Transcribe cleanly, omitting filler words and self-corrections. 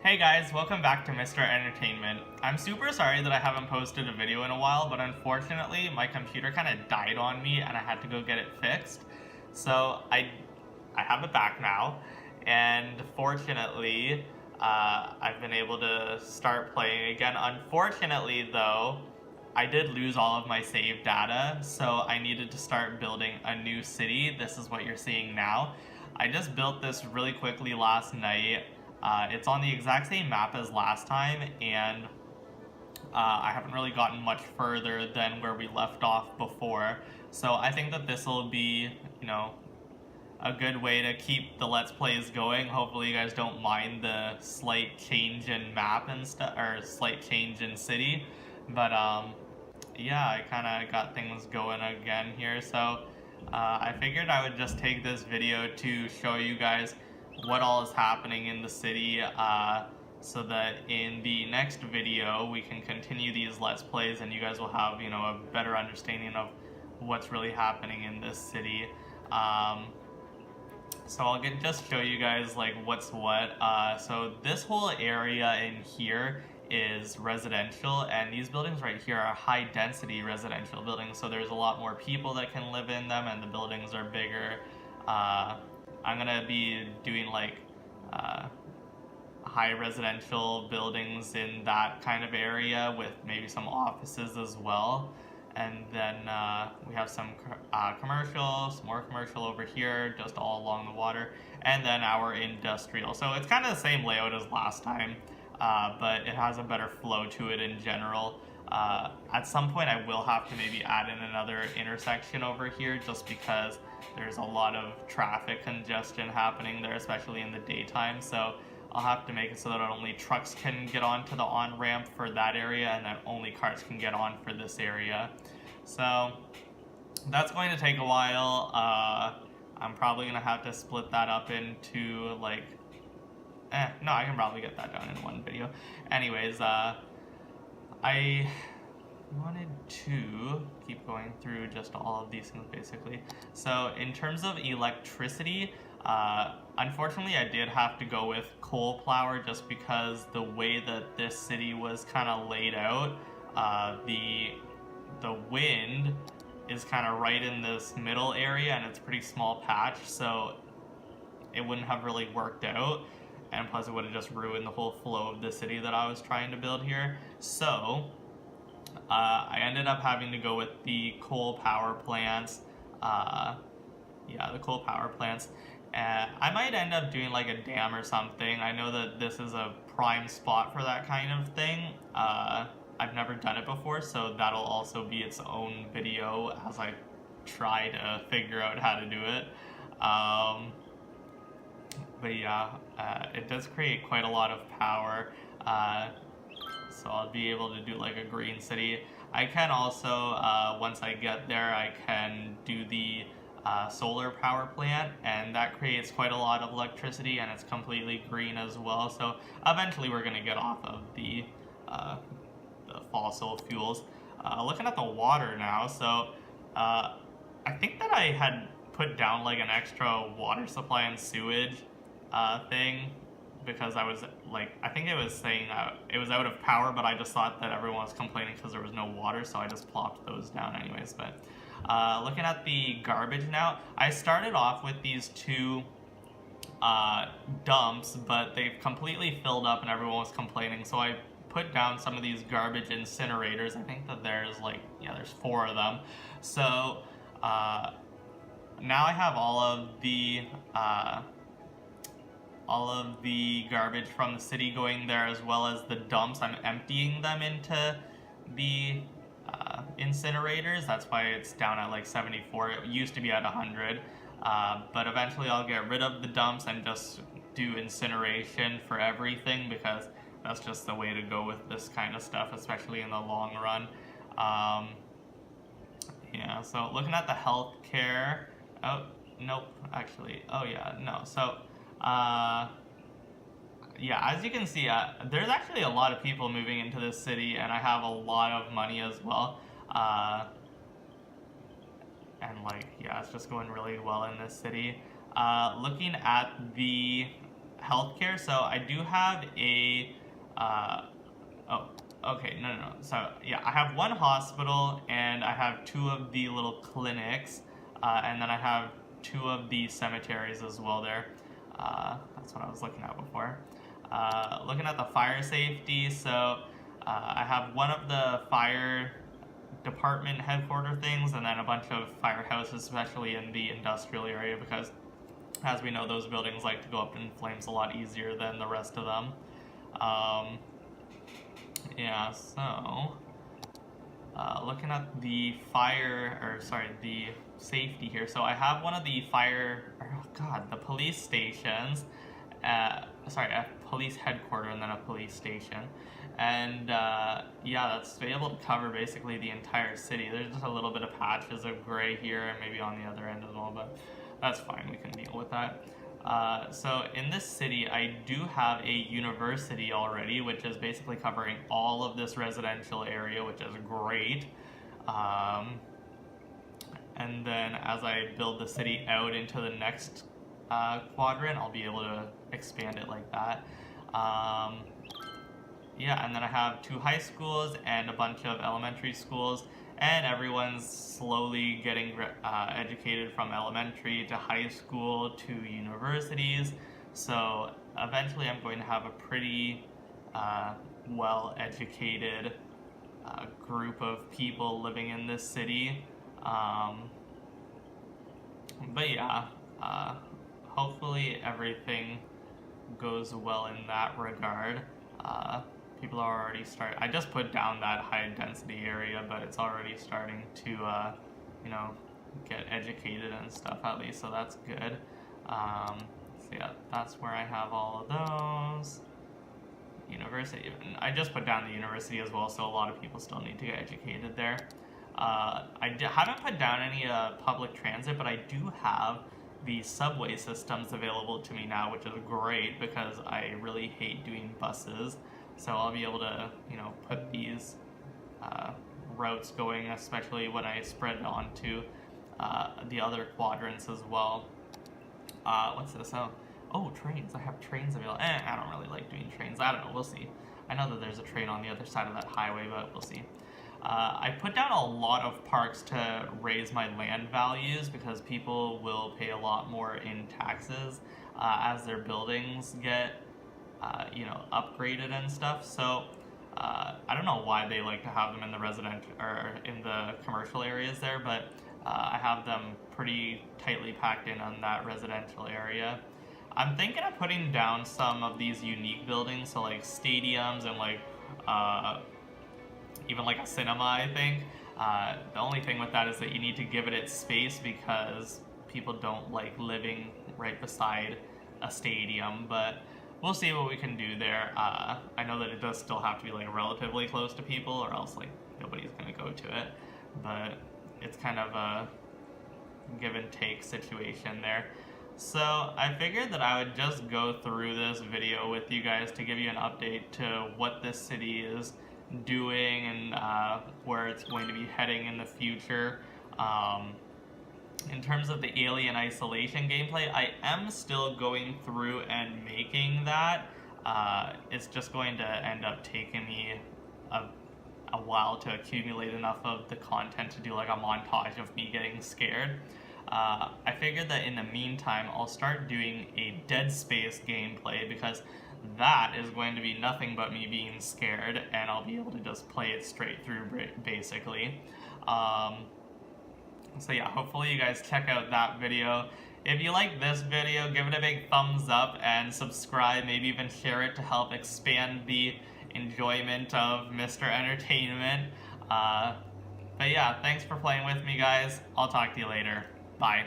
Hey guys, welcome back to Mr. Entertainment. I'm super sorry that I haven't posted a video in a while, but unfortunately my computer kind of died on me and I had to go get it fixed. So I have it back now, and fortunately I've been able to start playing again. Unfortunately though, I did lose all of my save data, so I needed to start building a new city. This is what you're seeing now. I just built this really quickly last night. It's on the exact same map as last time, and I haven't really gotten much further than where we left off before. So I think that this will be, a good way to keep the Let's Plays going. Hopefully you guys don't mind the slight change in map and stuff, or slight change in city. But yeah, I kind of got things going again here. So I figured I would just take this video to show you guys what all is happening in the city, so that in the next video we can continue these Let's Plays and you guys will have, a better understanding of what's really happening in this city. So I'll just show you guys like what's what. So this whole area in here is residential, and these buildings right here are high density residential buildings, so there's a lot more people that can live in them and the buildings are bigger. I'm gonna be doing like high residential buildings in that kind of area with maybe some offices as well. And then we have some commercial, some more commercial over here, just all along the water. And then our industrial. So it's kind of the same layout as last time, but it has a better flow to it in general. At some point I will have to maybe add in another intersection over here, just because there's a lot of traffic congestion happening there, especially in the daytime. So I'll have to make it so that only trucks can get onto the on-ramp for that area, and that only cars can get on for this area. So that's going to take a while. I'm probably going to have to split that up into like... no, I can probably get that done in one video. Anyways, I wanted to keep going through just all of these things basically. So in terms of electricity, unfortunately I did have to go with coal power just because the way that this city was kind of laid out, the wind is kind of right in this middle area and it's a pretty small patch, so it wouldn't have really worked out, and plus it would have just ruined the whole flow of the city that I was trying to build here. So I ended up having to go with the coal power plants. The coal power plants. I might end up doing like a dam or something. I know that this is a prime spot for that kind of thing. I've never done it before, so that'll also be its own video as I try to figure out how to do it. But yeah, it does create quite a lot of power. So I'll be able to do like a green city. I can also, once I get there, I can do the solar power plant, and that creates quite a lot of electricity and it's completely green as well. So eventually we're going to get off of the fossil fuels. Looking at the water now, so I think that I had put down like an extra water supply and sewage thing, because I was like, I think it was saying it was out of power, but I just thought that everyone was complaining because there was no water, so I just plopped those down anyways. But looking at the garbage now, I started off with these two dumps, but they've completely filled up and everyone was complaining, so I put down some of these garbage incinerators. I think that there's like, there's 4 of them. So now I have all of the garbage from the city going there, as well as the dumps. I'm emptying them into the incinerators. That's why it's down at like 74. It used to be at 100. But eventually I'll get rid of the dumps and just do incineration for everything, because that's just the way to go with this kind of stuff, especially in the long run. Yeah, so looking at the healthcare. Oh, nope, actually. Oh yeah, no. So yeah, as you can see, there's actually a lot of people moving into this city, and I have a lot of money as well. And like, yeah, it's just going really well in this city. Looking at the healthcare. So I do have a, oh, okay, no. So yeah, I have one hospital and I have two of the little clinics, and then I have two of the cemeteries as well there. That's what I was looking at before. Looking at the fire safety, so I have one of the fire department headquarter things and then a bunch of firehouses, especially in the industrial area, because as we know, those buildings like to go up in flames a lot easier than the rest of them. Yeah, so looking at the the safety here. So I have one of the the police stations. A police headquarter and then a police station. And yeah, that's to be able to cover basically the entire city. There's just a little bit of patches of gray here and maybe on the other end as well, but that's fine, we can deal with that. So in this city, I do have a university already, which is basically covering all of this residential area, which is great. And then as I build the city out into the next quadrant, I'll be able to expand it like that. Yeah, and then I have 2 high schools and a bunch of elementary schools, and everyone's slowly getting educated from elementary to high school to universities. So eventually I'm going to have a pretty well-educated group of people living in this city. But yeah, hopefully everything goes well in that regard. People are already starting. I just put down that high density area, but it's already starting to, you know, get educated and stuff at least, so that's good. So yeah, that's where I have all of those. University. I just put down the university as well, so a lot of people still need to get educated there. Haven't put down any public transit, but I do have the subway systems available to me now, which is great because I really hate doing buses. So I'll be able to, you know, put these routes going, especially when I spread onto the other quadrants as well. What's this? Oh, trains. I have trains available. I don't really like doing trains. I don't know. We'll see. I know that there's a train on the other side of that highway, but we'll see. I put down a lot of parks to raise my land values because people will pay a lot more in taxes as their buildings get, you know, upgraded and stuff. So I don't know why they like to have them in the residential or in the commercial areas there, but I have them pretty tightly packed in on that residential area. I'm thinking of putting down some of these unique buildings, so like stadiums and like even like a cinema, I think. The only thing with that is that you need to give it its space because people don't like living right beside a stadium, but we'll see what we can do there. I know that it does still have to be like relatively close to people or else like nobody's gonna go to it, but it's kind of a give and take situation there. So I figured that I would just go through this video with you guys to give you an update to what this city is doing and where it's going to be heading in the future. In terms of the Alien Isolation gameplay, I am still going through and making that. It's just going to end up taking me a while to accumulate enough of the content to do like a montage of me getting scared. I figured that in the meantime, I'll start doing a Dead Space gameplay because that is going to be nothing but me being scared, and I'll be able to just play it straight through, basically. So yeah, hopefully you guys check out that video. If you like this video, give it a big thumbs up and subscribe, maybe even share it to help expand the enjoyment of Mr. Entertainment. But yeah, thanks for playing with me, guys. I'll talk to you later. Bye.